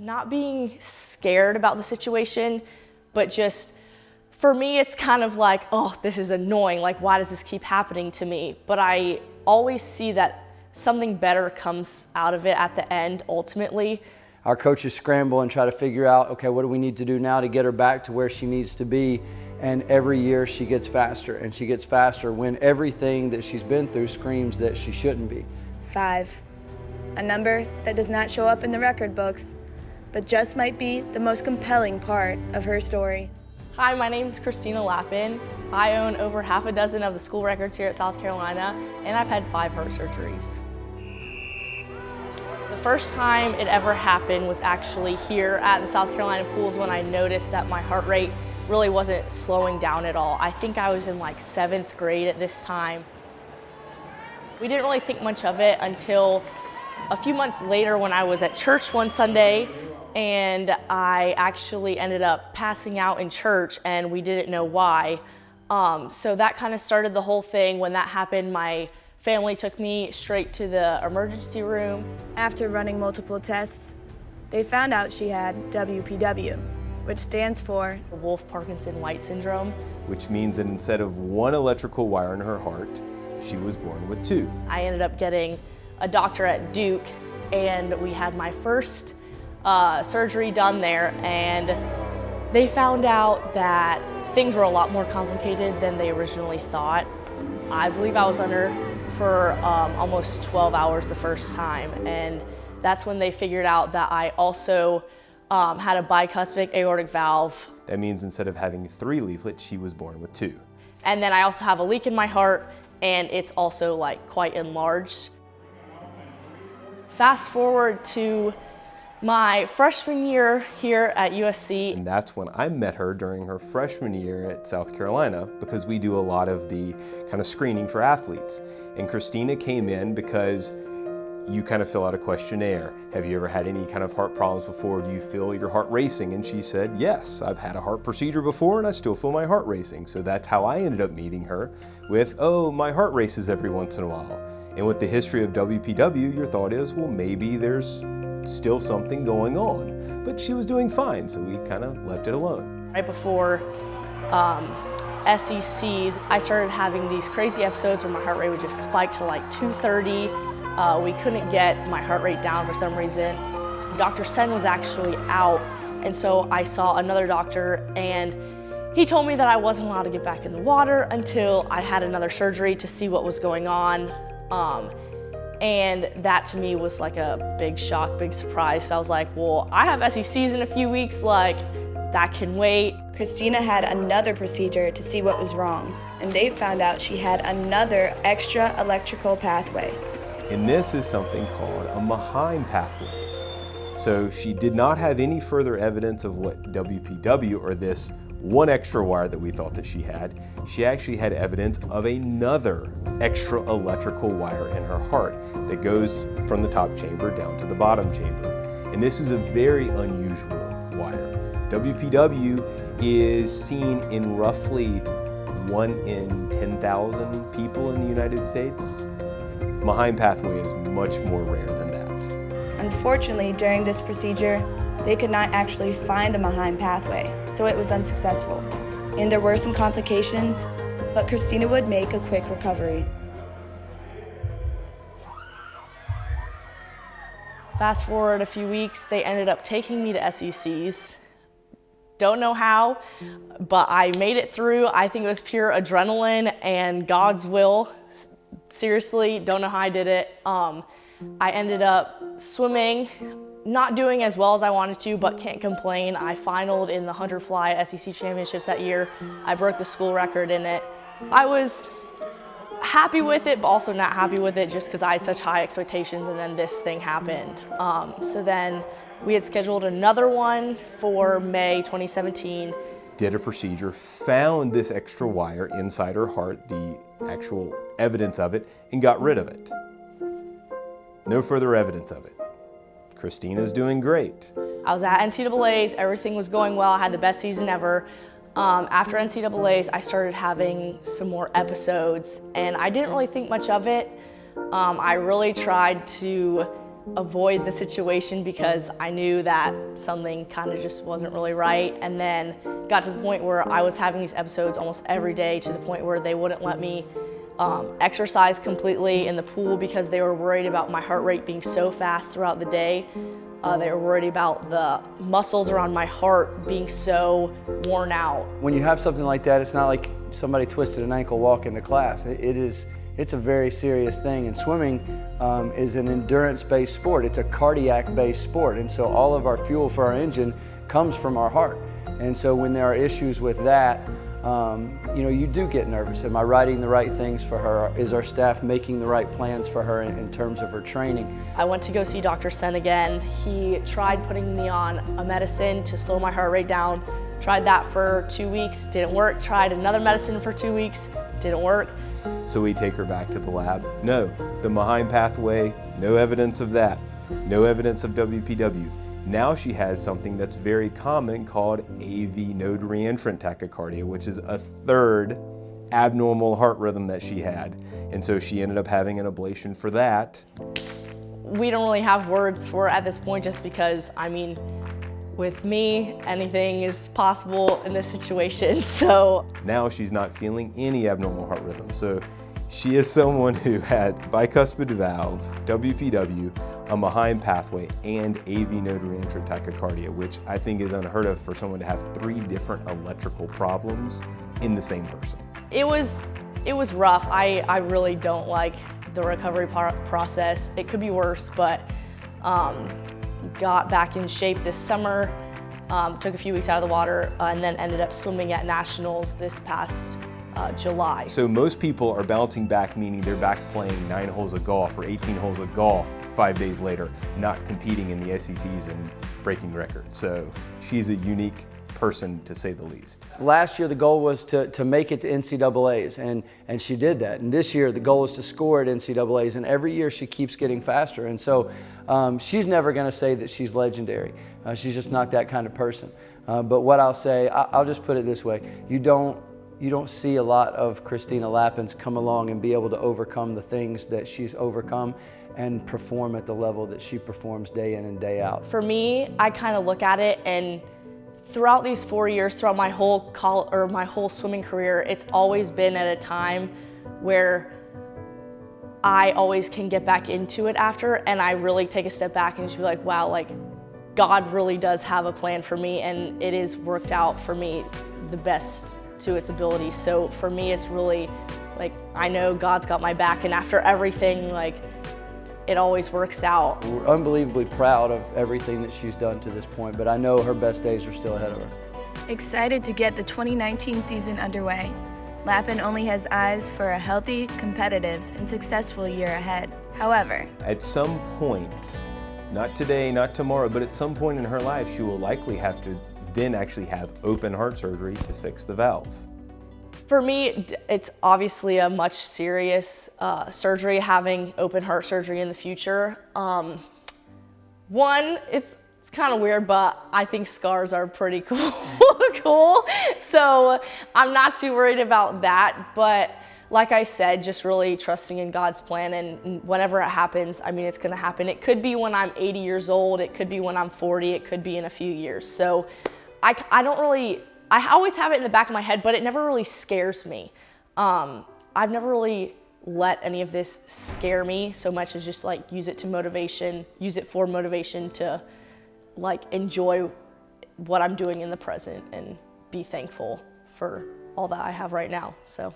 Not being scared about the situation, but just, for me, it's kind of like, oh, this is annoying. Like, why does this keep happening to me? But I always see that something better comes out of it at the end, ultimately. Our coaches scramble and try to figure out, okay, what do we need to do now to get her back to where she needs to be? And every year she gets faster, and she gets faster when everything that she's been through screams that she shouldn't be. 5, a number that does not show up in the record books, but just might be the most compelling part of her story. Hi, my name is Christina Lappin. I own over half a dozen of the school records here at South Carolina, and I've had 5 heart surgeries. The first time it ever happened was actually here at the South Carolina pools when I noticed that my heart rate really wasn't slowing down at all. I think I was in like 7th grade at this time. We didn't really think much of it until a few months later when I was at church one Sunday, and I actually ended up passing out in church and we didn't know why. So that kind of started the whole thing. When that happened, my family took me straight to the emergency room. After running multiple tests, they found out she had WPW, which stands for Wolff-Parkinson-White syndrome. Which means that instead of 1 electrical wire in her heart, she was born with 2. I ended up getting a doctor at Duke, and we had my first surgery done there, and they found out that things were a lot more complicated than they originally thought. I believe I was under for almost 12 hours the first time, and that's when they figured out that I also had a bicuspid aortic valve. That means instead of having 3 leaflets, she was born with 2. And then I also have a leak in my heart, and it's also like quite enlarged. Fast forward to my freshman year here at USC. And that's when I met her during her freshman year at South Carolina, because we do a lot of the kind of screening for athletes. And Christina came in because you kind of fill out a questionnaire. Have you ever had any kind of heart problems before? Do you feel your heart racing? And she said, yes, I've had a heart procedure before and I still feel my heart racing. So that's how I ended up meeting her with, oh, my heart races every once in a while. And with the history of WPW, your thought is, well, maybe there's still something going on. But she was doing fine, so we kind of left it alone. Right before SECs, I started having these crazy episodes where my heart rate would just spike to like 230. We couldn't get my heart rate down for some reason. Dr. Sen was actually out, and so I saw another doctor, and he told me that I wasn't allowed to get back in the water until I had another surgery to see what was going on. And that to me was like a big shock, big surprise. So I was like, well, I have SECs in a few weeks, like that can wait. Christina had another procedure to see what was wrong, and they found out she had another extra electrical pathway. And this is something called a Maheim pathway. So she did not have any further evidence of what WPW, or this 1 extra wire that we thought that she had. She actually had evidence of another extra electrical wire in her heart that goes from the top chamber down to the bottom chamber. And this is a very unusual wire. WPW is seen in roughly 1 in 10,000 people in the United States. Maheim pathway is much more rare than that. Unfortunately, during this procedure, they could not actually find the Maheim pathway, so it was unsuccessful. And there were some complications, but Christina would make a quick recovery. Fast forward a few weeks, they ended up taking me to SECs. Don't know how, but I made it through. I think it was pure adrenaline and God's will. Seriously, don't know how I did it. I ended up swimming, not doing as well as I wanted to, but can't complain. I finaled in the 100 fly SEC championships that year. I broke the school record in it. I was happy with it, but also not happy with it just because I had such high expectations, and then this thing happened. So then we had scheduled another one for May 2017. Did a procedure, found this extra wire inside her heart, the actual evidence of it, and got rid of it. No further evidence of it. Christina's doing great. I was at NCAAs, everything was going well, I had the best season ever. After NCAAs, I started having some more episodes, and I didn't really think much of it. I really tried to avoid the situation because I knew that something kind of just wasn't really right. And then got to the point where I was having these episodes almost every day, to the point where they wouldn't let me exercise completely in the pool because they were worried about my heart rate being so fast throughout the day. They were worried about the muscles around my heart being so worn out. When you have something like that, it's not like somebody twisted an ankle walking to class. It's a very serious thing, and swimming is an endurance-based sport. It's a cardiac-based sport, and so all of our fuel for our engine comes from our heart. And so when there are issues with that, you do get nervous. Am I writing the right things for her? Is our staff making the right plans for her in terms of her training? I went to go see Dr. Sen again. He tried putting me on a medicine to slow my heart rate down. Tried that for 2 weeks, didn't work. Tried another medicine for 2 weeks, didn't work. So we take her back to the lab. No, the Maheim pathway, no evidence of that. No evidence of WPW. Now she has something that's very common called AV node reentrant tachycardia, which is a third abnormal heart rhythm that she had. And so she ended up having an ablation for that. We don't really have words for it at this point, just because, with me, anything is possible in this situation, so. Now she's not feeling any abnormal heart rhythm. So she is someone who had bicuspid valve, WPW, a Maheim pathway, and AV node reentrant tachycardia, which I think is unheard of for someone to have 3 different electrical problems in the same person. It was rough. I really don't like the recovery process. It could be worse, but got back in shape this summer, took a few weeks out of the water, and then ended up swimming at nationals this past July. So most people are bouncing back, meaning they're back playing 9 holes of golf or 18 holes of golf 5 days later, not competing in the SECs and breaking records. So she's a unique person, to say the least. Last year the goal was to make it to NCAAs, and she did that. And this year the goal is to score at NCAAs, and every year she keeps getting faster. And so she's never going to say that she's legendary. She's just not that kind of person. But what I'll say, I'll just put it this way: you don't see a lot of Christina Lappins come along and be able to overcome the things that she's overcome and perform at the level that she performs day in and day out. For me, I kind of look at it, and throughout these 4 years, throughout my whole my whole swimming career, it's always been at a time where I always can get back into it after, and I really take a step back and just be like, wow, like God really does have a plan for me, and it is worked out for me the best to its ability. So for me, it's really like, I know God's got my back, and after everything, like, it always works out. We're unbelievably proud of everything that she's done to this point, but I know her best days are still ahead of her. Excited to get the 2019 season underway. Lappin only has eyes for a healthy, competitive, and successful year ahead. However, At some point, not today, not tomorrow, but at some point in her life, she will likely have to then actually have open heart surgery to fix the valve. For me, it's obviously a much serious surgery, having open heart surgery in the future. One, it's kind of weird, but I think scars are pretty cool. So I'm not too worried about that. But like I said, just really trusting in God's plan, and whenever it happens, it's gonna happen. It could be when I'm 80 years old, it could be when I'm 40, it could be in a few years. So I always have it in the back of my head, but it never really scares me. I've never really let any of this scare me so much as just like use it for motivation to like enjoy what I'm doing in the present and be thankful for all that I have right now. So.